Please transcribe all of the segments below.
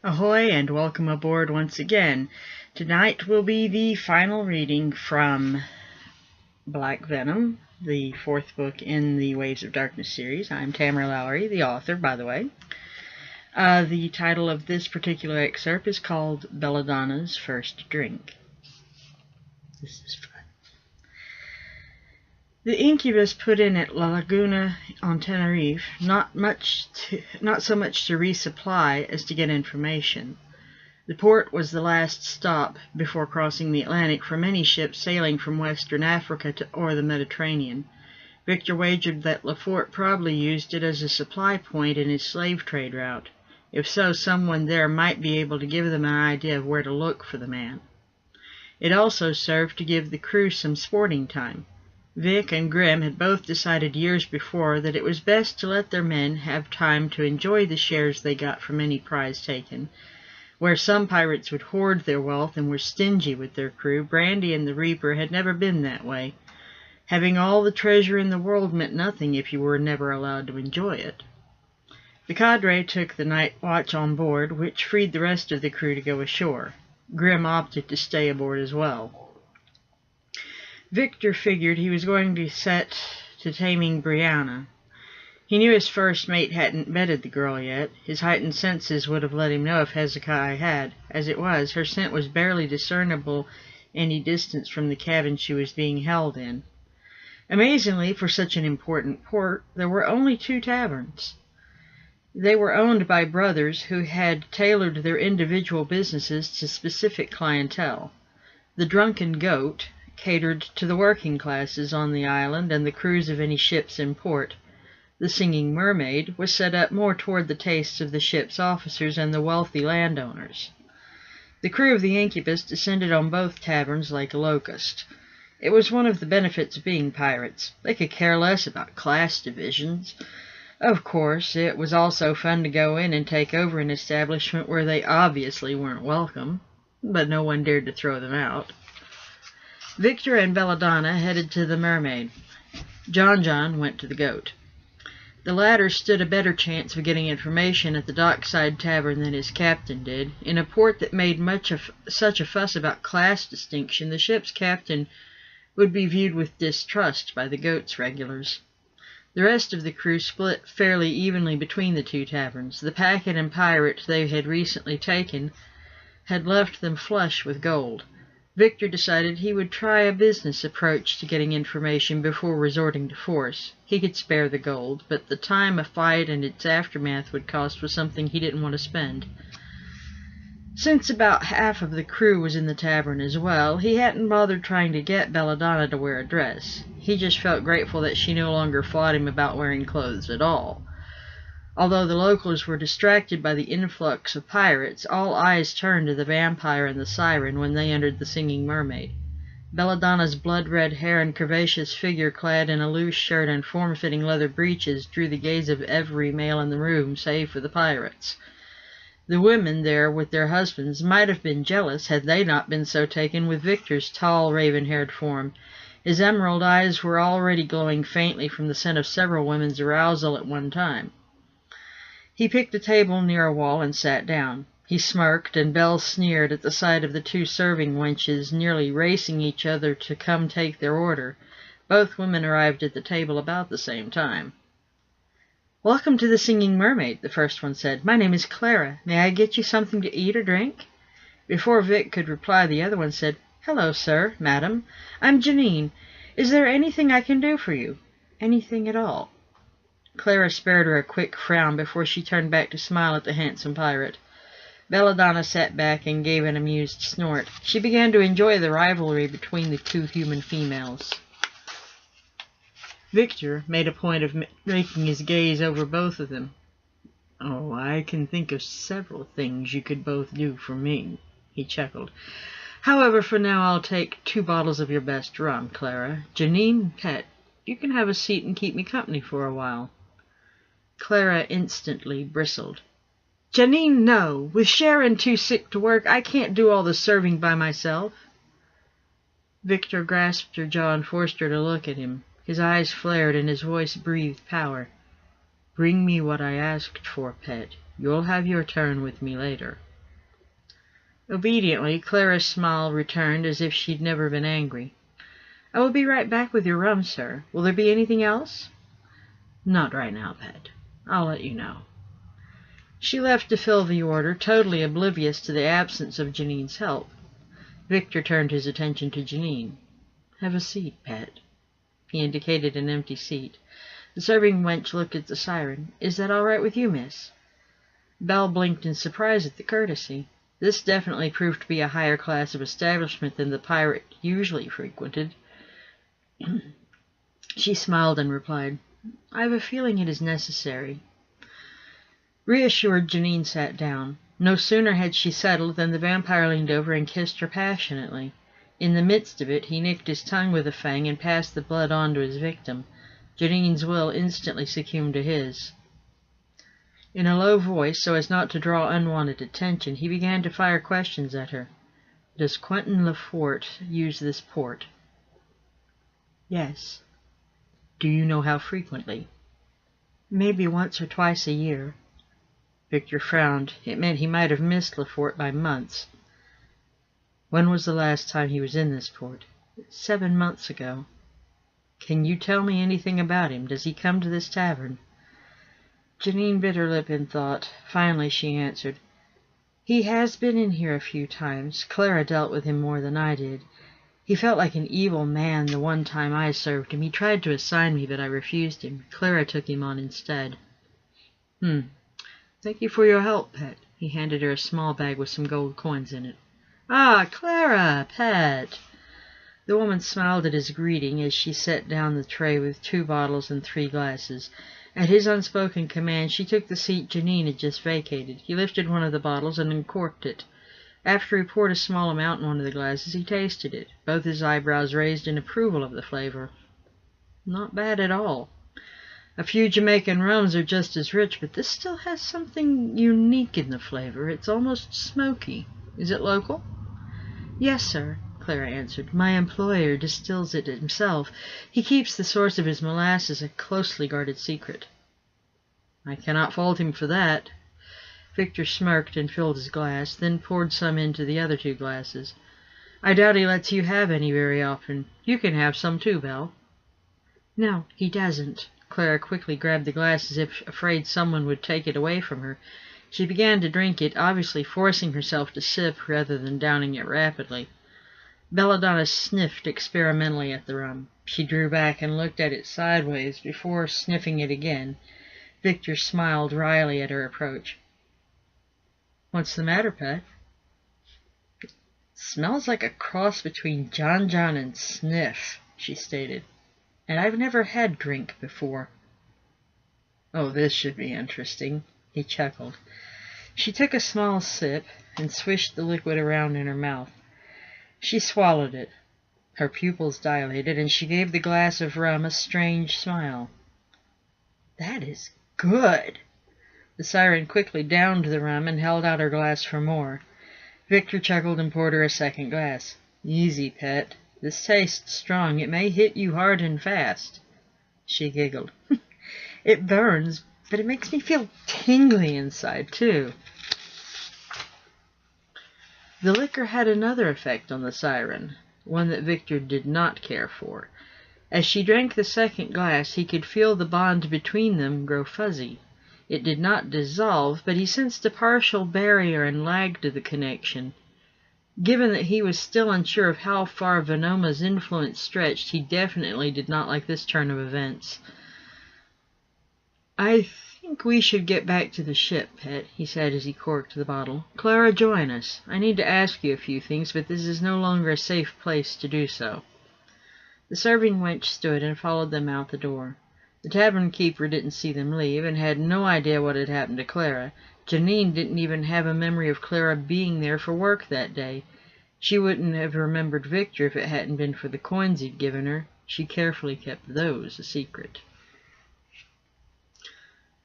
Ahoy and welcome aboard once again. Tonight will be the final reading from Black Venom, the fourth book in the Waves of Darkness series. I'm Tamara A Lowery, the author, by the way. The title of this particular excerpt is called Belladonna's First Drink. This is fun. The Incubus put in at La Laguna on Tenerife, not so much to resupply as to get information. The port was the last stop before crossing the Atlantic for many ships sailing from Western Africa or the Mediterranean. Victor wagered that Lefort probably used it as a supply point in his slave trade route. If so, someone there might be able to give them an idea of where to look for the man. It also served to give the crew some sporting time. Vic and Grimm had both decided years before that it was best to let their men have time to enjoy the shares they got from any prize taken. Where some pirates would hoard their wealth and were stingy with their crew, Brandy and the Reaper had never been that way. Having all the treasure in the world meant nothing if you were never allowed to enjoy it. The cadre took the night watch on board, which freed the rest of the crew to go ashore. Grimm opted to stay aboard as well. Victor figured he was going to set to taming Brianna. He knew his first mate hadn't bedded the girl yet. His heightened senses would have let him know if Hezekiah had. As it was, her scent was barely discernible any distance from the cabin she was being held in. Amazingly, for such an important port, there were only 2 taverns. They were owned by brothers who had tailored their individual businesses to specific clientele. The Drunken Goat catered to the working classes on the island and the crews of any ships in port. The Singing Mermaid was set up more toward the tastes of the ship's officers and the wealthy landowners. The crew of the Incubus descended on both taverns like a locust. It was one of the benefits of being pirates. They could care less about class divisions. Of course, it was also fun to go in and take over an establishment where they obviously weren't welcome, but no one dared to throw them out. Victor and Belladonna headed to the Mermaid. Jon-Jon went to the Goat. The latter stood a better chance of getting information at the dockside tavern than his captain did. In a port that made such a fuss about class distinction, the ship's captain would be viewed with distrust by the Goat's regulars. The rest of the crew split fairly evenly between the 2 taverns. The packet and pirate they had recently taken had left them flush with gold. Victor decided he would try a business approach to getting information before resorting to force. He could spare the gold, but the time a fight and its aftermath would cost was something he didn't want to spend. Since about half of the crew was in the tavern as well, he hadn't bothered trying to get Belladonna to wear a dress. He just felt grateful that she no longer fought him about wearing clothes at all. Although the locals were distracted by the influx of pirates, all eyes turned to the vampire and the siren when they entered the Singing Mermaid. Belladonna's blood-red hair and curvaceous figure clad in a loose shirt and form-fitting leather breeches drew the gaze of every male in the room, save for the pirates. The women there with their husbands might have been jealous had they not been so taken with Victor's tall, raven-haired form. His emerald eyes were already glowing faintly from the scent of several women's arousal at one time. He picked a table near a wall and sat down. He smirked, and Belle sneered at the sight of the two serving wenches nearly racing each other to come take their order. Both women arrived at the table about the same time. "Welcome to the Singing Mermaid," the first one said. "My name is Clara. May I get you something to eat or drink?" Before Vic could reply, the other one said, "Hello, sir, madam. I'm Janine. Is there anything I can do for you? Anything at all?" Clara spared her a quick frown before she turned back to smile at the handsome pirate. Belladonna sat back and gave an amused snort. She began to enjoy the rivalry between the two human females. Victor made a point of making his gaze over both of them. "Oh, I can think of several things you could both do for me," he chuckled. "However, for now I'll take 2 bottles of your best rum, Clara. Janine, pet, you can have a seat and keep me company for a while." Clara instantly bristled. "Janine, no! With Sharon too sick to work, I can't do all the serving by myself." Victor grasped her jaw and forced her to look at him. His eyes flared and his voice breathed power. "Bring me what I asked for, pet. You'll have your turn with me later." Obediently, Clara's smile returned as if she'd never been angry. "I will be right back with your rum, sir. Will there be anything else?" "Not right now, pet. I'll let you know." She left to fill the order, totally oblivious to the absence of Janine's help. Victor turned his attention to Janine. "Have a seat, pet." He indicated an empty seat. The serving wench looked at the siren. "Is that all right with you, miss?" Belle blinked in surprise at the courtesy. This definitely proved to be a higher class of establishment than the pirate usually frequented. She smiled and replied, "I have a feeling it is necessary." Reassured, Janine sat down. No sooner had she settled than the vampire leaned over and kissed her passionately. In the midst of it, he nicked his tongue with a fang and passed the blood on to his victim. Janine's will instantly succumbed to his. In a low voice, so as not to draw unwanted attention, he began to fire questions at her. "Does Quentin Lefort use this port?" "Yes." "Do you know how frequently?" "Maybe once or twice a year." Victor frowned. It meant he might have missed Lefort by months. "When was the last time he was in this port?" 7 months ago." "Can you tell me anything about him? Does he come to this tavern?" Janine bit her lip in thought. Finally she answered, "He has been in here a few times. Clara dealt with him more than I did. He felt like an evil man the one time I served him. He tried to assign me, but I refused him. Clara took him on instead." "Thank you for your help, pet." He handed her a small bag with some gold coins in it. "Ah, Clara, pet." The woman smiled at his greeting as she set down the tray with 2 bottles and 3 glasses. At his unspoken command, she took the seat Janine had just vacated. He lifted one of the bottles and uncorked it. After he poured a small amount in one of the glasses, he tasted it, both his eyebrows raised in approval of the flavor. Not bad at all. A few Jamaican rums are just as rich, but this still has something unique in the flavor. It's almost smoky. Is it local? "Yes, sir," Clara answered. "My employer distills it himself. He keeps the source of his molasses a closely guarded secret." "I cannot fault him for that." Victor smirked and filled his glass, then poured some into the other 2 glasses. "I doubt he lets you have any very often. You can have some too, Belle." "No, he doesn't." Clara quickly grabbed the glass as if afraid someone would take it away from her. She began to drink it, obviously forcing herself to sip rather than downing it rapidly. Belladonna sniffed experimentally at the rum. She drew back and looked at it sideways before sniffing it again. Victor smiled wryly at her approach. "What's the matter, pet?" "It smells like a cross between Jon-Jon and Sniff," she stated. "And I've never had drink before." "Oh, this should be interesting," he chuckled. She took a small sip and swished the liquid around in her mouth. She swallowed it. Her pupils dilated, and she gave the glass of rum a strange smile. "That is good." The siren quickly downed the rum and held out her glass for more. Victor chuckled and poured her a second glass. "Easy, pet. This tastes strong. It may hit you hard and fast." She giggled. "It burns, but it makes me feel tingly inside, too." The liquor had another effect on the siren, one that Victor did not care for. As she drank the second glass, he could feel the bond between them grow fuzzy. It did not dissolve, but he sensed a partial barrier and lag to the connection. Given that he was still unsure of how far Venoma's influence stretched, he definitely did not like this turn of events. "I think we should get back to the ship, pet," he said as he corked the bottle. "Clara, join us. I need to ask you a few things, but this is no longer a safe place to do so." The serving wench stood and followed them out the door. The tavern keeper didn't see them leave, and had no idea what had happened to Clara. Janine didn't even have a memory of Clara being there for work that day. She wouldn't have remembered Victor if it hadn't been for the coins he'd given her. She carefully kept those a secret.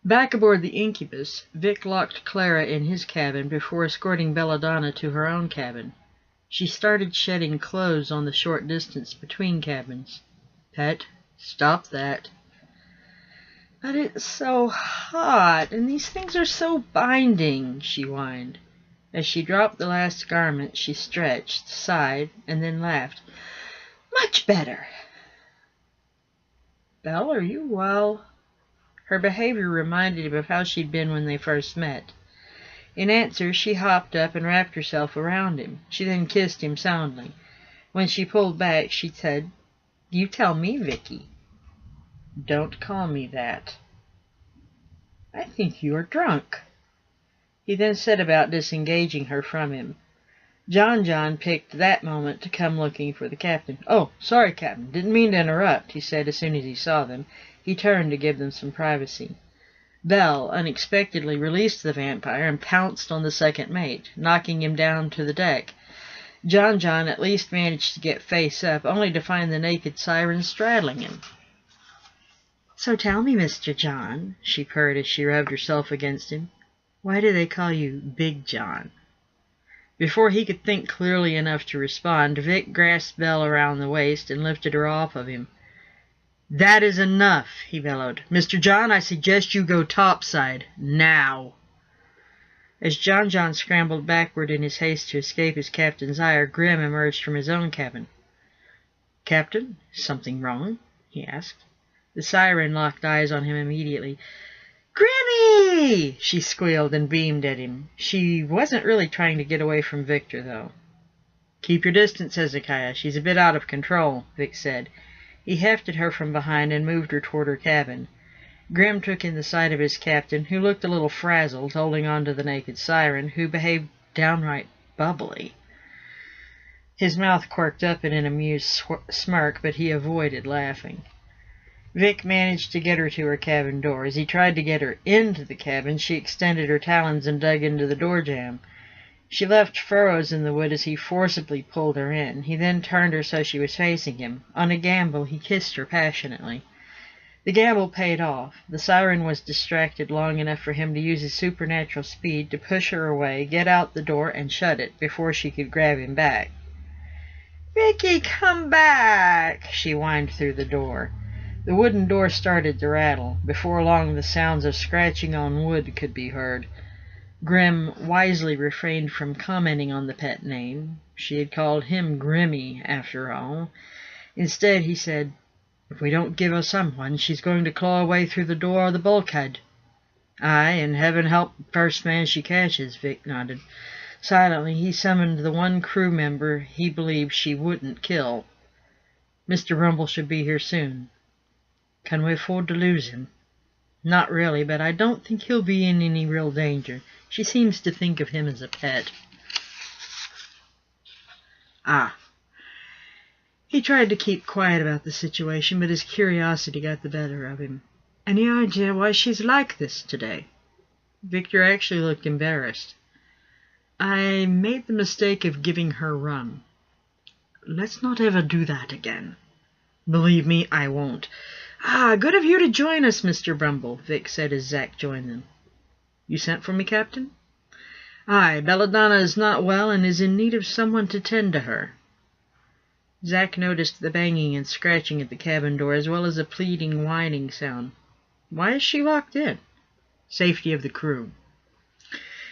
Back aboard the Incubus, Vic locked Clara in his cabin before escorting Belladonna to her own cabin. She started shedding clothes on the short distance between cabins. "Pet, stop that." "But it's so hot, and these things are so binding," she whined. As she dropped the last garment, she stretched, sighed, and then laughed. "Much better." "Belle, are you well?" Her behavior reminded him of how she'd been when they first met. In answer, she hopped up and wrapped herself around him. She then kissed him soundly. When she pulled back, she said, "You tell me, Vicky." "Don't call me that." "I think you are drunk." He then set about disengaging her from him. Jon-Jon picked that moment to come looking for the captain. "Oh, sorry, Captain. Didn't mean to interrupt," he said as soon as he saw them. He turned to give them some privacy. Belle unexpectedly released the vampire and pounced on the second mate, knocking him down to the deck. Jon-Jon at least managed to get face up, only to find the naked siren straddling him. "So tell me, Mr. John," she purred as she rubbed herself against him, "why do they call you Big John?" Before he could think clearly enough to respond, Vic grasped Belle around the waist and lifted her off of him. "That is enough," he bellowed. "Mr. John, I suggest you go topside, now." As Jon-Jon scrambled backward in his haste to escape his captain's ire, Grim emerged from his own cabin. "Captain, is something wrong?" he asked. The siren locked eyes on him immediately. "Grimmy!" she squealed and beamed at him. She wasn't really trying to get away from Victor, though. "Keep your distance, Hezekiah. She's a bit out of control," Vic said. He hefted her from behind and moved her toward her cabin. Grim took in the sight of his captain, who looked a little frazzled, holding on to the naked siren, who behaved downright bubbly. His mouth quirked up in an amused smirk, but he avoided laughing. Vic managed to get her to her cabin door. As he tried to get her into the cabin, she extended her talons and dug into the door jamb. She left furrows in the wood as he forcibly pulled her in. He then turned her so she was facing him. On a gamble, he kissed her passionately. The gamble paid off. The siren was distracted long enough for him to use his supernatural speed to push her away, get out the door, and shut it before she could grab him back. "Vicky, come back!" she whined through the door. The wooden door started to rattle. Before long, the sounds of scratching on wood could be heard. Grim wisely refrained from commenting on the pet name. She had called him Grimmy, after all. Instead, he said, "If we don't give her someone, she's going to claw her way through the door or the bulkhead." "Aye, and heaven help the first man she catches," Vic nodded. Silently, he summoned the one crew member he believed she wouldn't kill. Mr. Rumble should be here soon. Can we afford to lose him? Not really, but I don't think he'll be in any real danger. She seems to think of him as a pet. He tried to keep quiet about the situation, but his curiosity got the better of him. Any idea why she's like this today? Victor actually looked embarrassed. I made the mistake of giving her rum. Let's not ever do that again. Believe me, I won't. Good of you to join us, Mr. Brumble, Vic said as Zack joined them. You sent for me, Captain? Aye, Belladonna is not well and is in need of someone to tend to her. Zack noticed the banging and scratching at the cabin door, as well as a pleading, whining sound. Why is she locked in? Safety of the crew.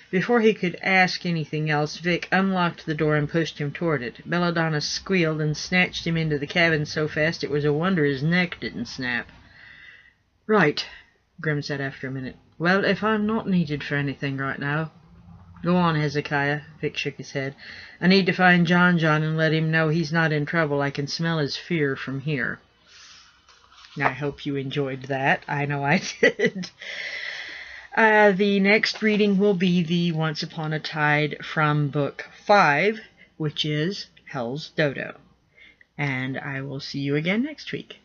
Before he could ask anything else, Vic unlocked the door and pushed him toward it. Belladonna squealed and snatched him into the cabin so fast it was a wonder his neck didn't snap. Right, Grim said after a minute. Well, if I'm not needed for anything right now. Go on, Hezekiah, Vic shook his head. I need to find Jon-Jon and let him know he's not in trouble. I can smell his fear from here. I hope you enjoyed that. I know I did. The next reading will be the Once Upon a Tide from Book 5, which is Hell's Dodo. And I will see you again next week.